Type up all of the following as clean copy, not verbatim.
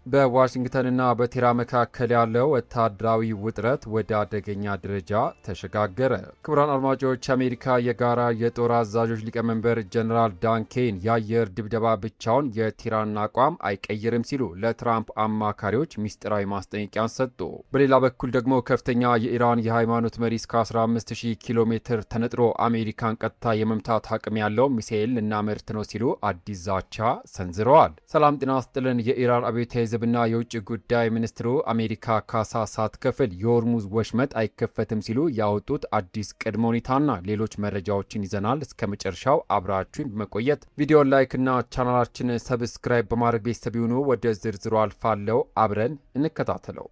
በዋሽንግተንና በቴህራን መካከል ያለው ወታደራዊ ውጥረት ወደ አደገኛ ደረጃ ተሸጋገረ። ክቡራን አድማጮች፣ የአሜሪካ የጋራ የጦር አዛዦች ሊቀመንበር ጀነራል ዳን ኬን የአየር ድብደባ ብቻውን የቴህራንን አቋም አይቀይርም ሲሉ ለትራምፕ አማካሪዎች ሚስጥራዊ ማስጠንቀቂያን ሰጡ። በሌላ በኩል ደግሞ ከፍተኛ የኢራን የሃይማኖት መሪ እስከ 15000 ኪሎ ሜትር ተነጥሮ አሜሪካን ቀጥታ የመምታት አቅም ያለው ሚሳኤል ልናመርት ነው ሲሉ አዲስ ዛቻ ሰንዝረዋል። ሰላም ጤና ስጥልን። የኢራን አብዮታዊ ዘብና የውጭ ጉዳይ ሚኒስትሩ አሜሪካ ካሳ ሳትከፍል የሆርሙዝ ወሽመጥ አይከፈትም ሲሉ ያወጡት አዲስ ቅድመ ሁኔታና ሌሎች መረጃዎችን ይዘናል። እስከ መጨረሻው አብራችሁን በመቆየት ቪዲዮን ላይክና ቻናላችን ሰብስክራይብ በማድረግ ቤተሰብ ይሁኑ። ወደ ዝርዝሩ አልፋለሁ። አብረን እንከታተለው።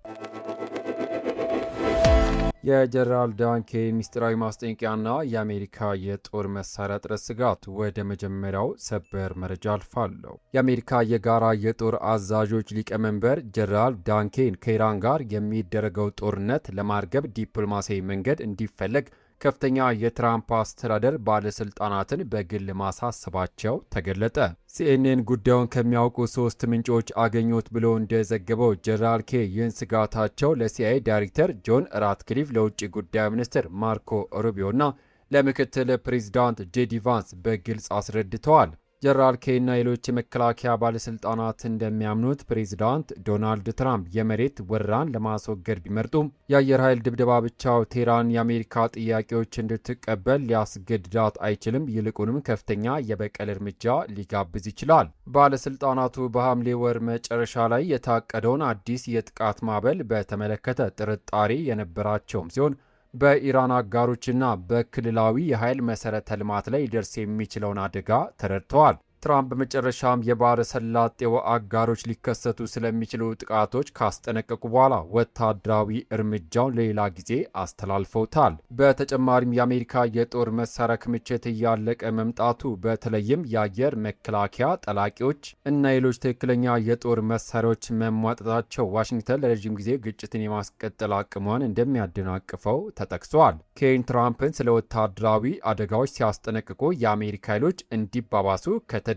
የጀነራል ዳን ኬን ሚስጥራዊ ማስጠንቀቂያና የአሜሪካ የጦር መሳሪያ እጥረት ስጋት። ወደ መጀመሪያው ሰበር መረጃ አልፋለሁ። የአሜሪካ የጋራ የጦር አዛዦች ሊቀመንበር ጀነራል ዳን ኬን ከኢራን ጋር የሚደረገው ጦርነት ለማርገብ ዲፕሎማሲያዊ መንገድ እንዲፈለግ ከፍተኛ የትራምፕ አስተዳደር ባለስልጣናትን በግል ማሳሰባቸው ተገለጠ። ሲኤንኤን ጉዳዩን ከሚያውቁ 3 ምንጮች አገኙት ብሎ እንደዘገበው ጀነራል ኬ ይህን ስጋታቸው ለሲአይኤ ዳይሬክተር ጆን ራትክሊፍ፣ ለውጭ ጉዳይ ሚኒስትር ማርኮ ሩቢዮና ለምክትል ፕሬዚዳንት ጄዲ ቫንስ በግልጽ አስረድተዋል። ጀነራል ኬ እና ሌሎች የመከላከያ ባለስልጣናት እንደሚያምኑት ፕሬዚዳንት ዶናልድ ትራምፕ የመሬት ወረራን ለማስወገድ ቢመርጡም የአየር ኃይል ድብደባ ብቻው ቴህራን የአሜሪካ ጥያቄዎች እንድትቀበል ሊያስገድዳት አይችልም። ይልቁንም ከፍተኛ የበቀል እርምጃ ሊጋብዝ ይችላል። ባለስልጣናቱ በሐምሌ ወር መጨረሻ ላይ የታቀደውን አዲስ የጥቃት ማዕበል በተመለከተ ጥርጣሬ የነበራቸውም ሲሆን በኢራን አጋሮችና በክልላዊ የኃይል መሠረተ ልማት ላይ ሊደርስ የሚችለውን አደጋ ተረድተዋል። ትራምፕ በመጨረሻም የባሕረ ሰላጤው አጋሮች ሊከሰቱ ስለሚችሉ ጥቃቶች ካስጠነቀቁ በኋላ ወታደራዊ እርምጃውን ለሌላ ጊዜ አስተላልፈውታል። በተጨማሪም የአሜሪካ የጦር መሳሪያ ክምችት እያለቀ መምጣቱ፣ በተለይም የአየር መከላከያ ጠላቂዎች እና ሌሎች ትክክለኛ የጦር መሳሪያዎች መሟጠጣቸው ዋሽንግተን ለረዥም ጊዜ ግጭትን የማስቀጠል አቅሟን እንደሚያደናቅፈው ተጠቅሷል። ኬን ትራምፕን ስለ ወታደራዊ አደጋዎች ሲያስጠነቅቁ የአሜሪካ ኃይሎች እንዲባባሱ ከተደረገ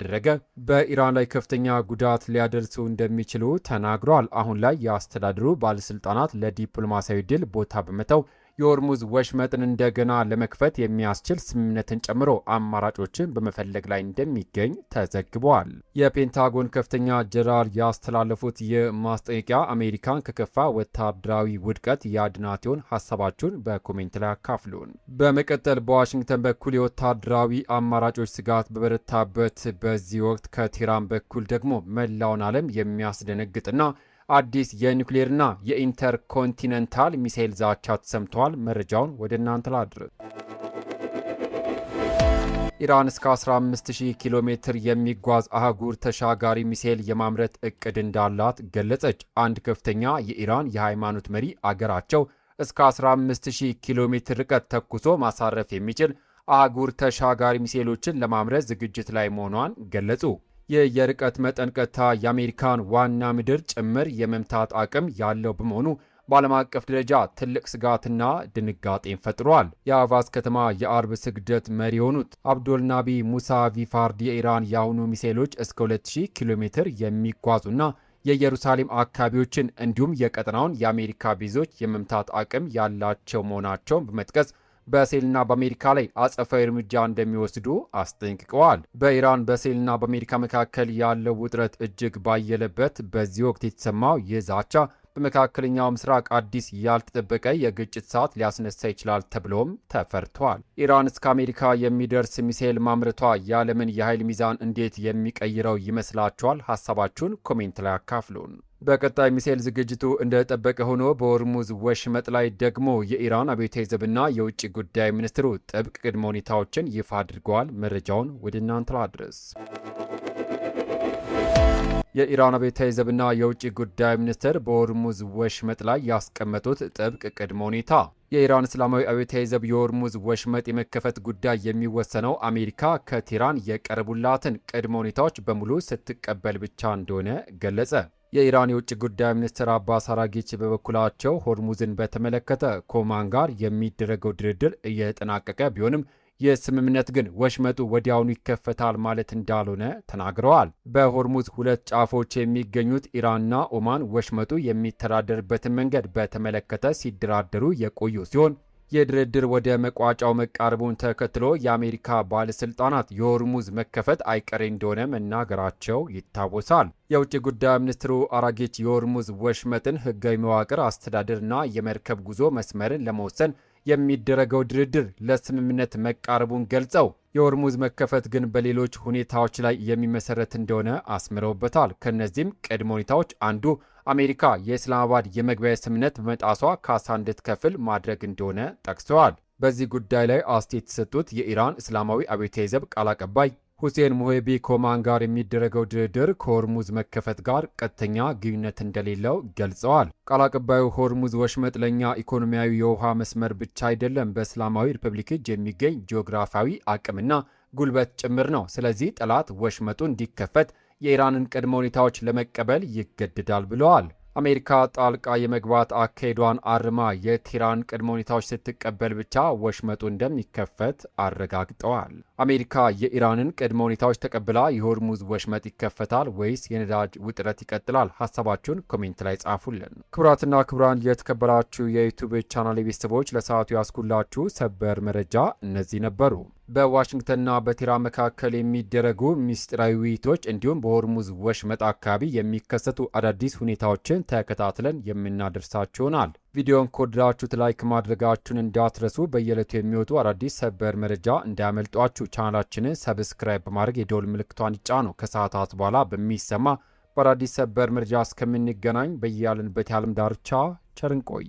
በኢራን ላይ ከፍተኛ ጉዳት ሊያደርሱ እንደሚችሉ ተናግረዋል። አሁን ላይ የአስተዳደሩ ባለስልጣናት ለዲፕሎማሲያዊ ድል ቦታ በመተው የሆርሙዝ ወሽመጥን እንደገና ለመክፈት የሚያስችል ስምምነትን ጨምሮ አማራጮችን በመፈለግ ላይ እንደሚገኝ ተዘግቧል። የፔንታጎን ከፍተኛ ጀነራል ያስተላለፉት የማስጠንቀቂያ አሜሪካን ከከፋ ወታደራዊ ውድቀት ያድናት ይሆን? ሀሳባችሁን በኮሜንት ላይ አካፍሉን። በመቀጠል በዋሽንግተን በኩል የወታደራዊ አማራጮች ስጋት በበረታበት በዚህ ወቅት ከቴህራን በኩል ደግሞ መላውን ዓለም የሚያስደነግጥና አዲስ የኒውክሌርና የኢንተርኮንቲኔንታል ሚሳኤል ዛቻ ተሰምተዋል። መረጃውን ወደ እናንተ ላድርስ። ኢራን እስከ 15000 ኪሎ ሜትር የሚጓዝ አህጉር ተሻጋሪ ሚሳኤል የማምረት እቅድ እንዳላት ገለጸች። አንድ ከፍተኛ የኢራን የሃይማኖት መሪ አገራቸው እስከ 15000 ኪሎ ሜትር ርቀት ተኩሶ ማሳረፍ የሚችል አህጉር ተሻጋሪ ሚሳኤሎችን ለማምረት ዝግጅት ላይ መሆኗን ገለጹ። ይህ የርቀት መጠን ቀጥታ የአሜሪካን ዋና ምድር ጭምር የመምታት አቅም ያለው በመሆኑ በዓለም አቀፍ ደረጃ ትልቅ ስጋትና ድንጋጤን ፈጥሯል። የአቫዝ ከተማ የአርብ ስግደት መሪ የሆኑት አብዶልናቢ ሙሳቪ ፋርድ የኢራን የአሁኑ ሚሳኤሎች እስከ 2000 ኪሎ ሜትር የሚጓዙና የኢየሩሳሌም አካባቢዎችን እንዲሁም የቀጠናውን የአሜሪካ ቤዞች የመምታት አቅም ያላቸው መሆናቸውን በመጥቀስ በእስራኤልና በአሜሪካ ላይ አጸፋዊ እርምጃ እንደሚወስዱ አስጠንቅቀዋል። በኢራን በእስራኤልና በአሜሪካ መካከል ያለው ውጥረት እጅግ ባየለበት በዚህ ወቅት የተሰማው ይህ ዛቻ በመካከለኛው ምስራቅ አዲስ ያልተጠበቀ የግጭት ሰዓት ሊያስነሳ ይችላል ተብሎም ተፈርቷል። ኢራን እስከ አሜሪካ የሚደርስ ሚሳኤል ማምረቷ የዓለምን የኃይል ሚዛን እንዴት የሚቀይረው ይመስላችኋል? ሀሳባችሁን ኮሜንት ላይ አካፍሉን። በቀጣይ ሚሳኤል ዝግጅቱ እንደተጠበቀ ሆኖ በሆርሙዝ ወሽመጥ ላይ ደግሞ የኢራን አብዮታዊ ዘብና የውጭ ጉዳይ ሚኒስትሩ ጥብቅ ቅድመ ሁኔታዎችን ይፋ አድርገዋል። መረጃውን ወደ እናንተ ላድርስ። የኢራን አብዮታዊ ዘብና የውጭ ጉዳይ ሚኒስትር በሆርሙዝ ወሽመጥ ላይ ያስቀመጡት ጥብቅ ቅድመ ሁኔታ። የኢራን እስላማዊ አብዮታዊ ዘብ የሆርሙዝ ወሽመጥ የመከፈት ጉዳይ የሚወሰነው አሜሪካ ከቴህራን የቀረቡላትን ቅድመ ሁኔታዎች በሙሉ ስትቀበል ብቻ እንደሆነ ገለጸ። የኢራን የውጭ ጉዳይ ሚኒስትር አባስ አራጊች በበኩላቸው ሆርሙዝን በተመለከተ ከኦማን ጋር የሚደረገው ድርድር እየተጠናቀቀ ቢሆንም ይህ ስምምነት ግን ወሽመጡ ወዲያውኑ ይከፈታል ማለት እንዳልሆነ ተናግረዋል። በሆርሙዝ ሁለት ጫፎች የሚገኙት ኢራንና ኦማን ወሽመጡ የሚተዳደርበትን መንገድ በተመለከተ ሲደራደሩ የቆዩ ሲሆን የድርድር ወደ መቋጫው መቃረቡን ተከትሎ የአሜሪካ ባለስልጣናት የሆርሙዝ መከፈት አይቀሬ እንደሆነ መናገራቸው ይታወሳል። የውጭ ጉዳይ ሚኒስትሩ አራጌች የሆርሙዝ ወሽመጥን ህጋዊ መዋቅር፣ አስተዳደርና የመርከብ ጉዞ መስመርን ለመወሰን የሚደረገው ድርድር ለስምምነት መቃረቡን ገልጸው የሆርሙዝ መከፈት ግን በሌሎች ሁኔታዎች ላይ የሚመሰረት እንደሆነ አስምረውበታል። ከነዚህም ቅድመ ሁኔታዎች አንዱ አሜሪካ የኢስላማባድ የመግቢያ ስምምነት በመጣሷ ካሳ እንድትከፍል ማድረግ እንደሆነ ጠቅሰዋል። በዚህ ጉዳይ ላይ አስተያየት የሰጡት የኢራን እስላማዊ አብዮታዊ ዘብ ቃል አቀባይ ሁሴን ሙሄቢ ኮማን ጋር የሚደረገው ድርድር ከሆርሙዝ መከፈት ጋር ቀጥተኛ ግንኙነት እንደሌለው ገልጸዋል። ቃል አቀባዩ ሆርሙዝ ወሽመጥ ለእኛ ኢኮኖሚያዊ የውሃ መስመር ብቻ አይደለም፣ በእስላማዊ ሪፐብሊክ እጅ የሚገኝ ጂኦግራፊያዊ አቅምና ጉልበት ጭምር ነው። ስለዚህ ጠላት ወሽመጡ እንዲከፈት የኢራንን ቅድመ ሁኔታዎች ለመቀበል ይገድዳል ብለዋል። አሜሪካ ጣልቃ የመግባት አካሄዷን አርማ የቴህራን ቅድመ ሁኔታዎች ስትቀበል ብቻ ወሽመጡ እንደሚከፈት አረጋግጠዋል። አሜሪካ የኢራንን ቅድመ ሁኔታዎች ተቀብላ የሆርሙዝ ወሽመጥ ይከፈታል ወይስ የነዳጅ ውጥረት ይቀጥላል? ሀሳባችሁን ኮሜንት ላይ ጻፉልን። ክቡራትና ክቡራን የተከበራችሁ የዩቲዩብ ቻናል ቤተሰቦች ለሰዓቱ ያስኩላችሁ ሰበር መረጃ እነዚህ ነበሩ። በዋሽንግተንና በቴህራን መካከል የሚደረጉ ሚስጥራዊ ውይይቶች እንዲሁም በሆርሙዝ ወሽመጥ አካባቢ የሚከሰቱ አዳዲስ ሁኔታዎችን ተከታትለን የምናደርሳችሁ ይሆናል። ቪዲዮን ከወደዳችሁት ላይክ ማድረጋችሁን እንዳትረሱ። በየዕለቱ የሚወጡ አዳዲስ ሰበር መረጃ እንዳያመልጧችሁ ቻናላችንን ሰብስክራይብ በማድረግ የደወል ምልክቷን ይጫኑ። ከሰዓታት በኋላ በሚሰማ በአዳዲስ ሰበር መረጃ እስከምንገናኝ በያለንበት የዓለም ዳርቻ ቸር እንቆይ።